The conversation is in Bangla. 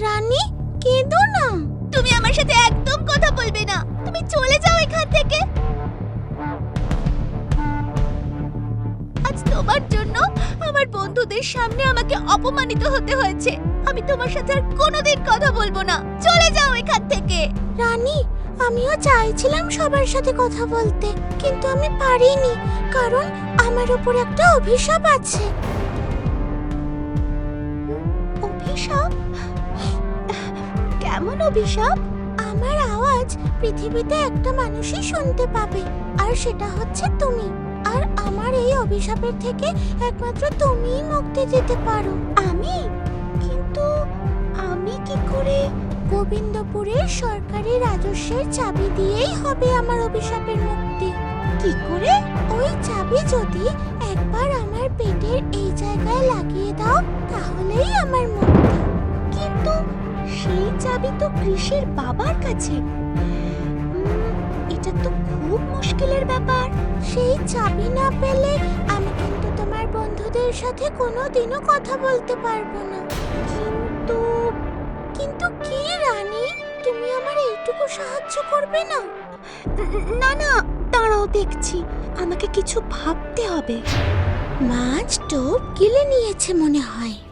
রানী, কেঁদো না। তুমি আমার সাথে একদম কথা বলবে না। তুমি চলে যাও এখান থেকে। আজ তোমার জন্য আমার বন্ধুদের সামনে আমাকে অপমানিত হতে হয়েছে। আমি তোমার সাথে আর কোনোদিন কথা বলবো না। চলে যাও এখান থেকে। রানী, আমিও চাইছিলাম সবার সাথে কথা বলতে, কিন্তু আমি পারিনি, কারণ আমার উপর একটা অভিশাপ আছে। অভিশাপ? কেমন অভিশাপ? আমার আওয়াজ পৃথিবীতে একটা মানুষই শুনতে পাবে, আর সেটা হচ্ছে তুমি। আর আমার এই অভিশাপের থেকে একমাত্র তুমিই মুক্তি দিতে পারো। আমি? কিন্তু আমি কি করে? গোবিন্দপুরের সরকারি রাজস্বের চাবি দিয়েই হবে আমার অভিশাপের মুক্তি। কি করে? ওই চাবি যদি একবার আমার পেটের এই জায়গায় লাগিয়ে দাও, তাহলেই আমার মুক্তি। কিন্তু সেই চাবি তো কৃষির বাবার কাছে। এটা তো খুব মুশকিলের ব্যাপার। সেই চাবি না পেলে আমি কিন্তু তোমার বন্ধুদের সাথে কোনোদিনও কথা বলতে পারবো না। কিন্তু কিন্তু কি রানী, তুমি আমার এইটুকু সাহায্য করবে না? না না, দাঁড়াও, দেখছি। আমাকে কিছু ভাবতে হবে। মাছ টোপ গিলে নিয়েছে মনে হয়।